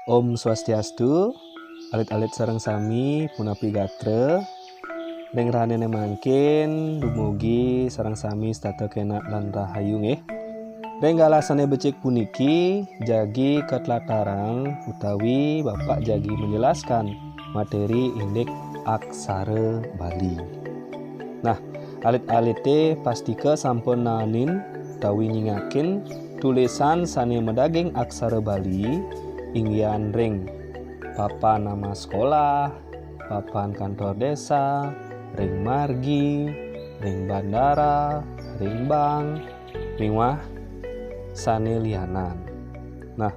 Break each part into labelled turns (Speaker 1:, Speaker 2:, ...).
Speaker 1: Om Swastiastu, alit-alit sareng sami punapi gatre, deng ranene mangkin dumugi sareng sami stata kena lan rahayu nggih. Deng galasane becik puniki jagi ketlatarang utawi Bapak jagi menjelaskan materi indek aksara Bali. Nah, alit-alite pastika sampun nanin utawi nyingakin tulisan sane medaging aksara Bali inggian ring papan nama sekolah, papan kantor desa, ring margi, ring bandara, ring bank, ring wah sane lianan. Nah,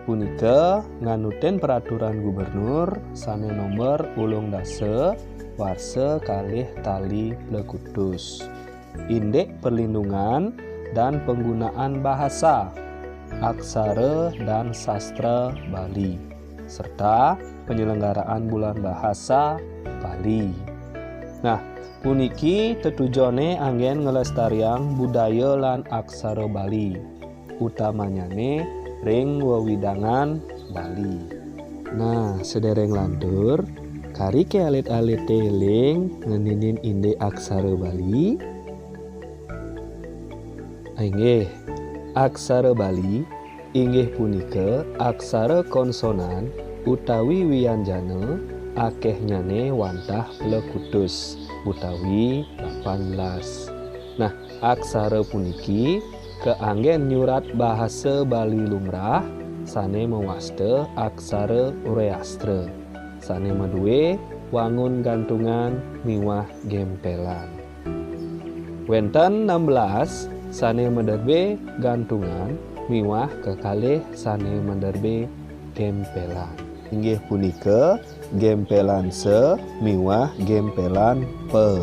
Speaker 1: punika nganuten peraturan gubernur sane nomor 18 warse kalih tali Lekudus. Indek perlindungan dan penggunaan bahasa, aksara dan sastra Bali, serta penyelenggaraan bulan bahasa Bali. Nah, puniki tetujone anggen ngelestariang budaya lan aksara Bali, utamanyane ring wewidangan Bali. Nah, sedereng lantur, kari ke alit-alit teling ngeninin inde aksara Bali. Inggih, aksara Bali inggih punika aksara konsonan utawi wianjana akehnyane wantah Lekudus utawi 18. Nah, aksara puniki keanggen nyurat bahasa Bali lumrah sane mewasta aksara Ureastra sane maduwe wangun gantungan miwah gempelan. Wenten 16 sane menderbe gantungan miwah kekalih sane menderbe gempelan. Inggih punika gempelan se miwah gempelan pe.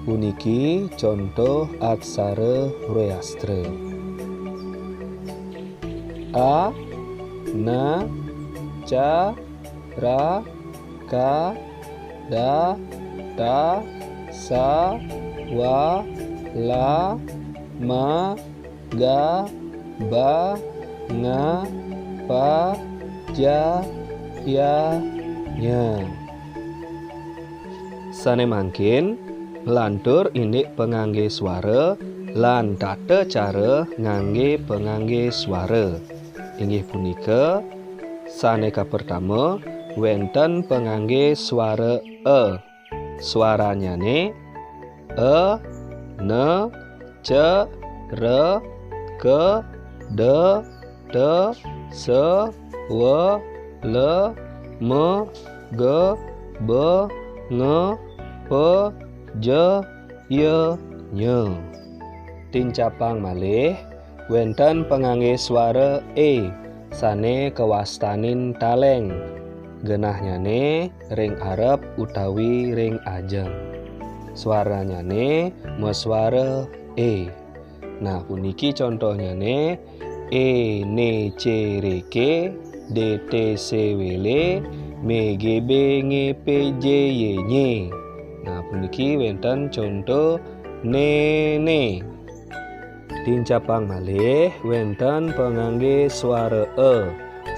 Speaker 1: Puniki contoh aksara Ureastra. A, na, ca, ra, ka, da, ta, sa, wa, la, ma, ga, ba, nga, pa, ja, ya, nya. Sane mangkin lantur indik pengangge suara lan tata cara ngangge pengangge suara. Inggih punika saneka pertama wenten pengangge suara e. Suaranyane e, ne, ce, re, ke, de, te, se, we, le, me, ge, be, nge, pe, je, ye, nye. Tincapang malih wenten pengangge suara e sane kewastanin taleng. Genahnyane ring arep utawi ring ajeng. Suaranyane meswara e. Nah, puniki contohnyane e, ne, ce, re, ke, de, te, se, wele, me, ge, be, nge, pe, je, ye, nye. Nah, puniki wenten contoh ne, ne. Tincapang malih wenten pengangge suara e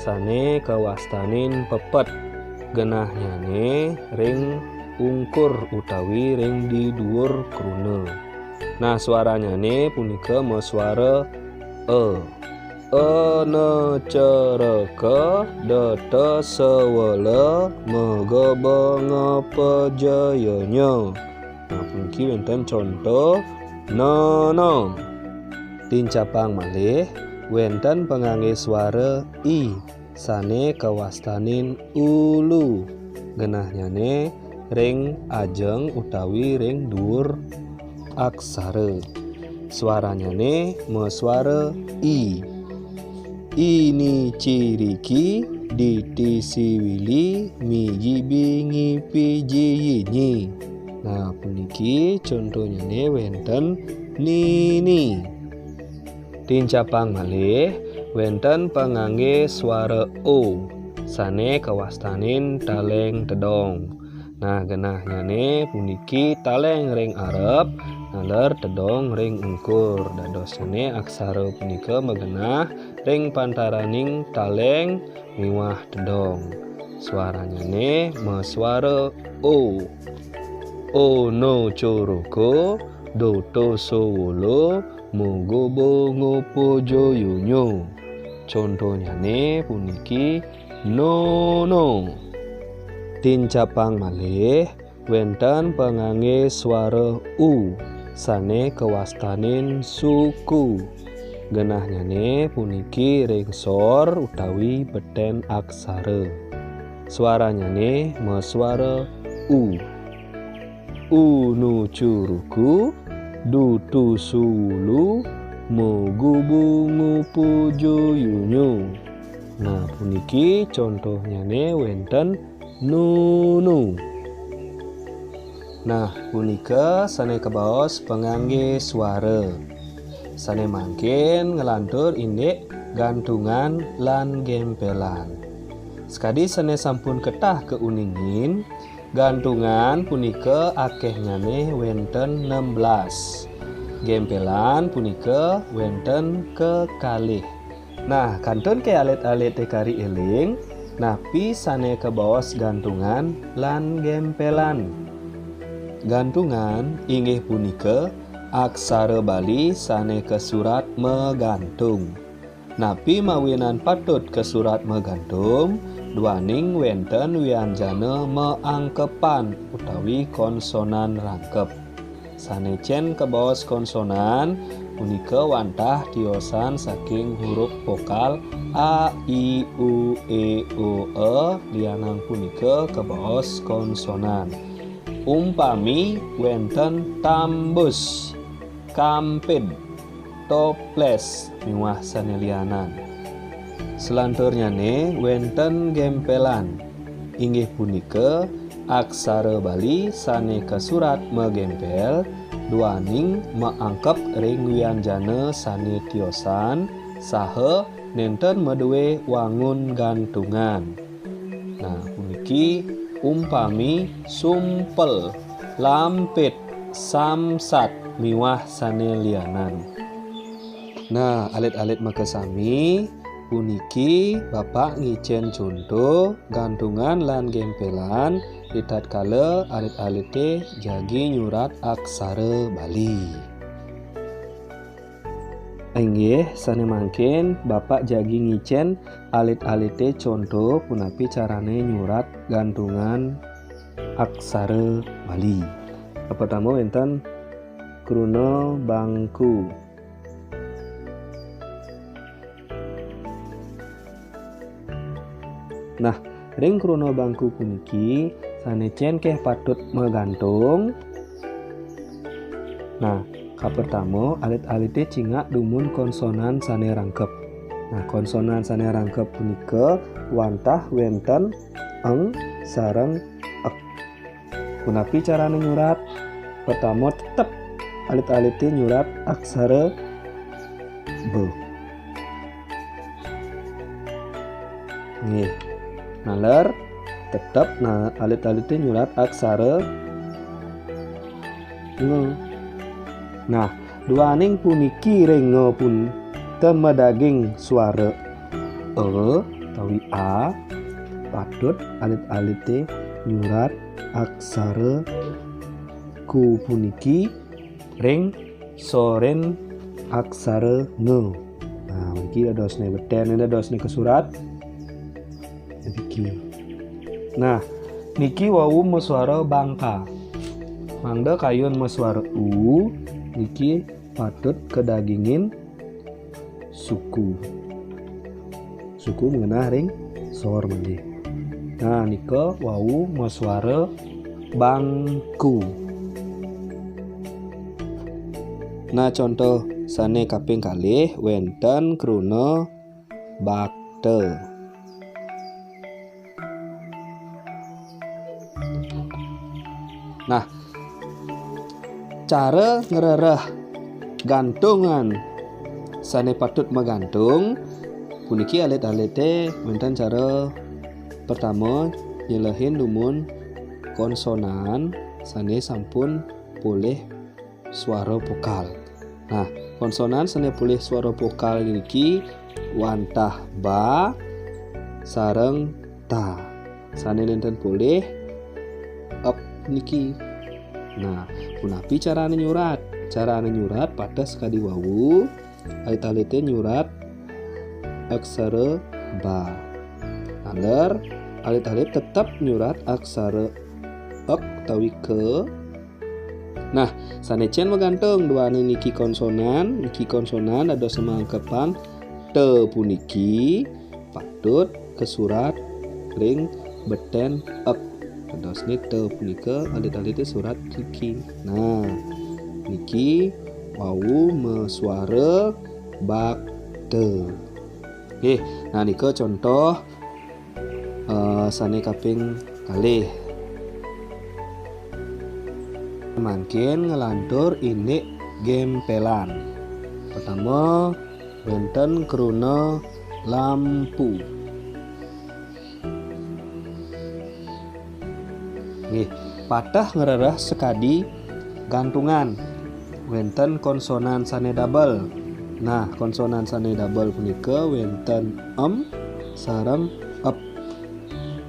Speaker 1: sane kawastanin pepet. Genahnyane ring ungkur utawi ring di dhuwur kruna. Nah, suaranyane punika meswara e. E, ne, ce, re, ke, de, te, se, we, le, me, ge, be, nge, pe, je, ye, nye. Nah, puniki wenten contoh no, no. Tincapang malih wenten pengangge suara i sane kawastanin ulu. Genahnyane ring ajeng utawi ring dhuwur aksara. Suaranyane meswara i. Ini ciriki, diti siwili, migi bingi piji yinyi. Nah, puniki contohnyane wenten nini. Tincapang malih wenten pengangge suara o sane kawastanin taleng tedong. Nah, genahnyane puniki taleng ring arep naler tedong ring ungkur. Dadosane aksara punika megenah ring pantaraning taleng miwah tedong. Suaranya ne suara o. Ono coroko doto sowolo mogobo ngopo joyonyo. Contohnya ne puniki nono. Tincapang malih wenten pengangge suara u sane kewastanin suku. Genahnya ne puniki rengsor utawi beten aksara. Suaranya ne suara u. Unu curuku dutu sulu mogubu ngupu joyunyu. Nah puniki contohnya ne wenten nunu. Nah punika sane kebaos pengangge suara. Sane mangkin ngelantur indek gantungan lan gempelan. Sekadi sane sampun ketah keuningin, gantungan punika akehnyane wenten 16. Gempelan punika wenten kekalih. Nah, kantun ke alit-alit kari eling, napi sane kebaos gantungan lan gempelan. Gantungan inggih punika aksara Bali sane ke surat megantung. Napi mawinan patut ke surat megantung, duaning wenten wianjana meangkepan utawi konsonan rangkep. Sanecen kebaos konsonan punika wantah tiosan saking huruf vokal a, i, u, e, o, e lianang punika kebaos konsonan. Umpami wenten tambus, kampid, toples miwah sanelianan. Selanturnya ne wenten gempelan. Inggih punika aksara Bali sane kesurat megempel duaning meangkep ring wianjana sane tiosan saha nenten meduwe wangun gantungan. Nah puniki umpami sumpel, lampit, samsat miwah sanelianan. Nah alit-alit makasami puniki Bapak ngicen contoh gantungan lan gempelan tatkala alit-alite jagi nyurat aksara Bali. Inggih sane mangkin Bapak jagi ngicen alit-alite contoh punapi carane nyurat gantungan aksara Bali. Pertama wenten kruna bangku. Nah, ring kruna bangku puniki sanecen keh patut megantung. Nah, kapertama alit-alite cingak dumun konsonan sane rangkep. Nah, konsonan sane rangkep punika wantah wenten eng sareng ek. Punapi carane nyurat? Pertama tetep alit-alite nyurat aksara B. Nggih. Naler tetap alit-alite nyurat aksara nge. Nah, duaning puniki rengo pun temedaging suara e tawi a patut alit-alite nyurat aksara ku puniki ring soren aksara nge. Nah, iki dosne beten ada dosne ke surat niki. Nah, niki wau mesuara bangka. Mangda kayun mesuara u, niki patut kedagingin suku. Suku mengenah ring sor mandi. Nah, nika wau mesuara bangku. Nah, contoh sane kaping kalih wenten kruna bakte. Nah, cara ngerereh gantungan sane patut megantung puniki alit-alite wenten cara pertama nyelehin dumun konsonan sane sampun pulih suara vokal. Nah, konsonan sane pulih suara vokal niki wantah ba sareng ta. Sane nenten boleh up niki. Nah, punapi carane nyurat? Carane nyurat pada sekali wawu alit-alite nyurat aksara ba. Agar alit-alit tetap nyurat aksara ek tawi ke. Nah, sanecen menggantung dua niki konsonan ada semangkepan te puniki patut kesurat ring beten ek. Terus ini te punika alit-alit surat niki. Nah, niki wawu mesuara bak te. Oke, nah nika contoh sane kaping kalih. Mangkin ngelantur ini gempelan. Pertama benten kruna lampu. Nggih, patah ngerereh sekadi gantungan. Wenten konsonan sane double. Nah, konsonan sane double punika wenten sareng ep.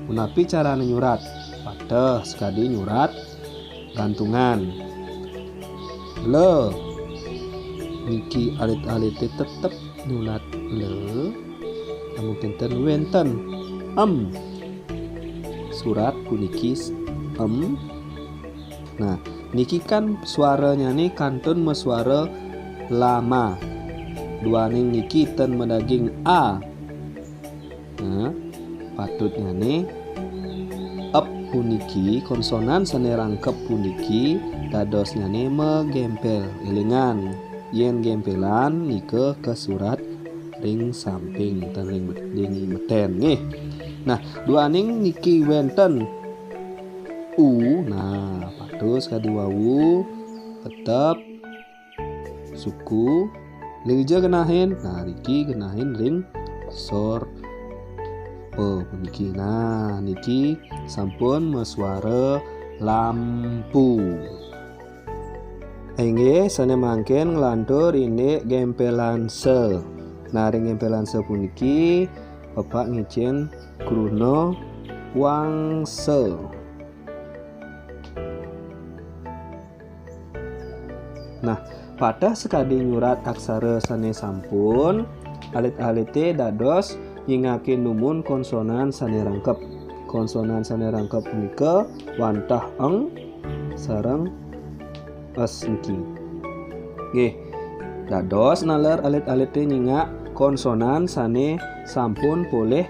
Speaker 1: Menapi carane nyurat? Patah sekadi nyurat gantungan. Le niki alit-alite tetep nyurat le. Namun kinten wenten surat puniki Nah, niki kan suaranya nih kantun mesuara lama. Duaning niki ten medaging a. Nah, patutnya nih ep puniki konsonan sane rangkep puniki dadosnya nih megempel elingan. Yen gempelan nika ke surat ring samping dan ring beten nih. Nah, duaning niki wenten nah patus kadi wawu tetap suku lirija genahin. Nah, niki genahin ring sor puniki. Nah, niki sampun mesuara lampu. Engge sane mangken nglantur ini gempelan se. Nah, ring gempelan se puniki Bapak ngicen kruna wangse. Nah, pada sekadi nyurat aksara sane sampun alit-alite dados nyingakin numun konsonan sane rangkep. Konsonan sane rangkep punika wantah eng sareng es niki. Nggih, dados nalar alit-alite nyingak konsonan sane sampun boleh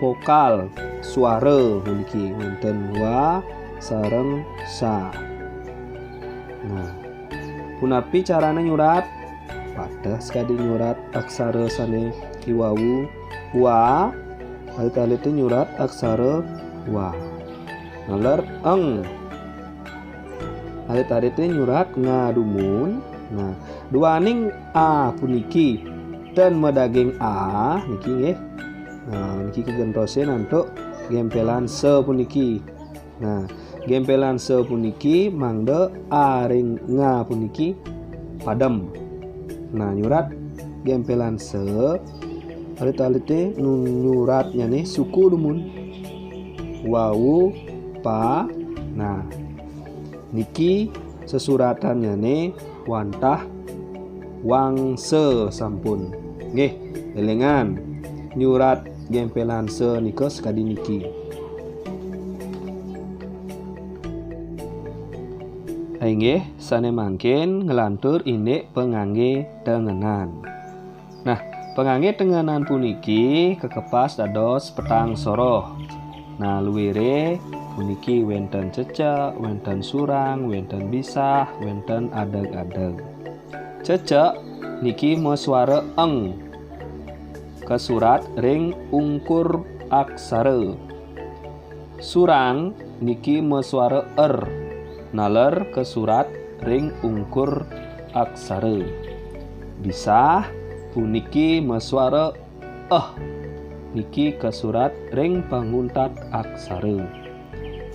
Speaker 1: vokal suara niki wonten wa sareng sa. Nah, punapi carane nyurat? Pada sekadi nyurat aksara sane kiwawu wa alit-alite nyurat aksara wa. Nalar eng alit-alite nyurat ngadumun. Nah, duaning a puniki dan medaging a niki nggih. Nah, niki kegentose nantuk gempelan se puniki. Nah, gempelan se puniki mangde a ring nga puniki padem. Nah, nyurat gempelan se alit-alite nyuratnya nih suku dumun wawu pa. Nah, niki sesuratannya nih wantah wangse sampun. Nggih, elengan nyurat gempelan se nika sekadi niki. Nggih, sane mangkin ngelantur indek pengangge tengenan. Nah, pengangge tengenan puniki kekepas dados petang soroh. Nah, luwire puniki wenten cecek, wenten surang, wenten bisah, wenten adeg-adeg. Cecek niki mesuara eng ke surat ring ungkur aksara. Surang niki mesuara naler ke surat ring ungkur aksara. Bisah puniki mesuara niki ke surat ring panguntat aksara.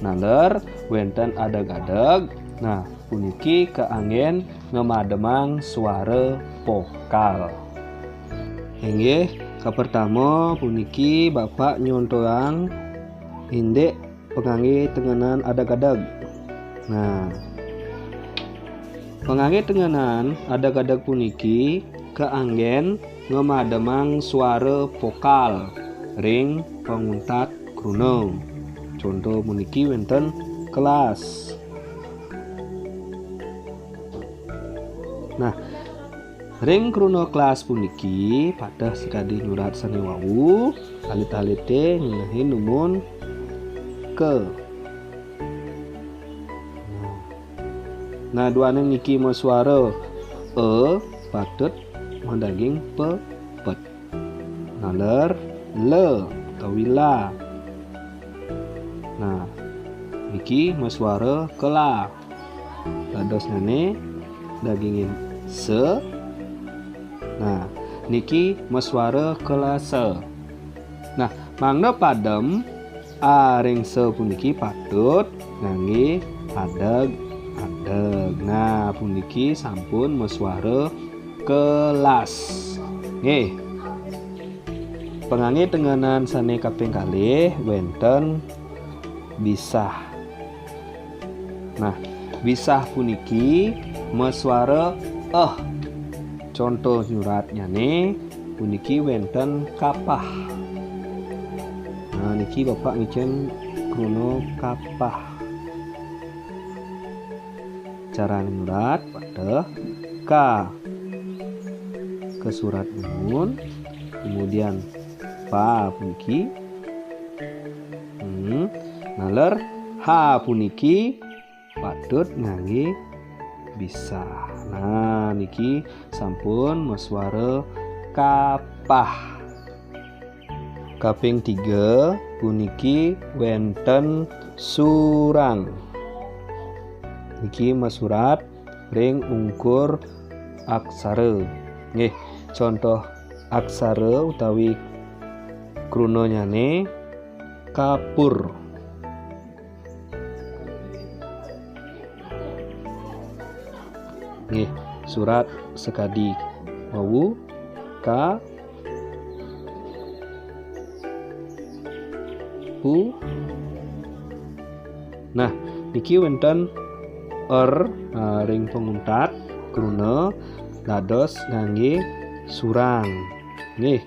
Speaker 1: Naler wenten adeg-adeg. Nah, puniki keanggen ngemademang suara vokal. Nggih, Pertama puniki Bapak nyontoang indek pengangge tenganan adag-adag. Nah, pengangge tenganan adag-adag puniki keanggen ngemademang suara vokal ring penguntat kruna. Contoh puniki wonten kelas. Nah, ring kruna kelas puniki pada sekadi nyurat sane wau alit-alite ngenahi numun ke. Nah, duane niki mau suara patut mendaging pepet. Naler le utawi la. Nah, niki mau suara kela. Dados nene dagingin se. Nah, niki meswara kelase. Nah, mangna padem ring se puniki patut ngangge adeg-adeg. Nah, puniki sampun meswara kelas. Nggih. Pengangge tenganan sane kaping kalih wonten bisah. Nah, bisah puniki meswara Contoh nyuratnya nih puniki wonten kapah. Nah, niki Bapak ngicen kruna kapah. Cara nyurat pada ke surat nun, kemudian pa puniki naler ha puniki patut ngangge bisa. Nah, niki sampun meswara kapah. Kaping 3 puniki wonten surang. Niki mesurat ring ungkur aksara. Nggih, contoh aksara utawi kruna nyane kapur. Nggih, surat sekadi wau ka pu. Nah, niki wonten ring penguntat kruna dados ngangge surang. Nggih.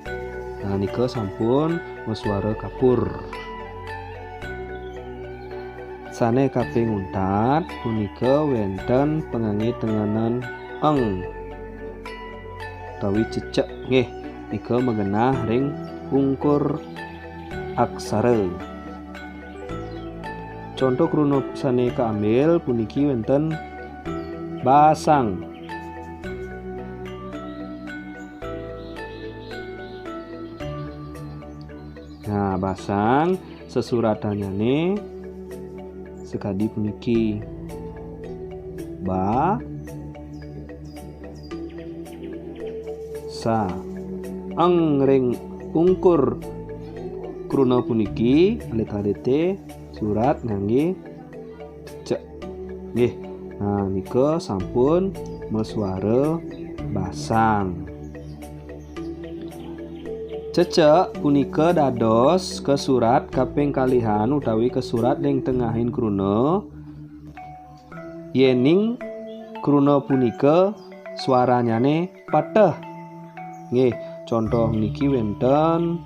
Speaker 1: Nah, nika sampun meswara kapur. Sane kaping untat punika wonten pengangge tenganan eng utawi cecek. Nggih, nika mengenah ring ungkur aksara. Contoh kruna sane kaambil puniki wonten basang. Nah, basang sesuratannya nih sekadi puniki ba sa ring ungkur kruna puniki alit-alite surat ngangge cek. Nggih. Nah, nika sampun meswara basang. Cecek punika dados ke surat kaping kalihan utawi ke surat ing tengahin kruna. Yening kruna punika suaranyane pateh. Nggih, contoh niki wonten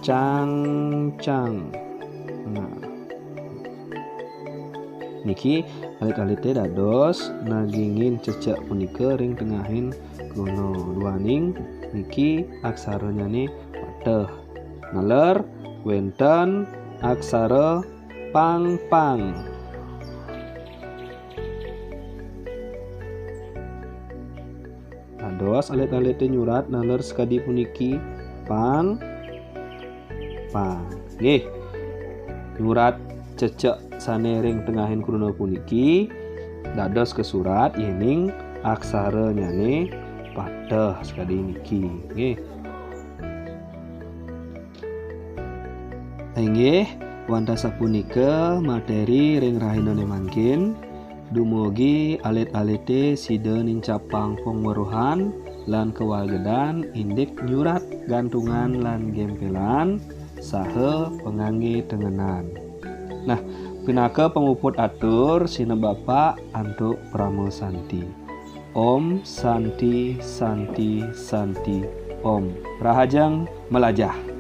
Speaker 1: cang-cang. Nah, niki alit-alite dados nagingin cecek punika ring tengahin kruna. Duaning niki aksaranya nih pateh. Naler wonten aksara pang-pang. Dados alit-alite nyurat naler sekadi puniki pang pang. Nggih. Nyurat cecek sane ring tengahin kruna puniki dados ke surat yening aksaranya nih pateh sekadi niki. Nggih. Nggih, wanda sapunika materi ring rahinane mangkin dumugi alit-alite sida nincapang pengweruhan lan kewagedan indik nyurat gantungan lan gempelan saha pengangge tengenan. Nah, pinaka penguput atur sina Bapak antuk Pramo Santi. Om Santi Santi Santi Om. Rahajang melajah.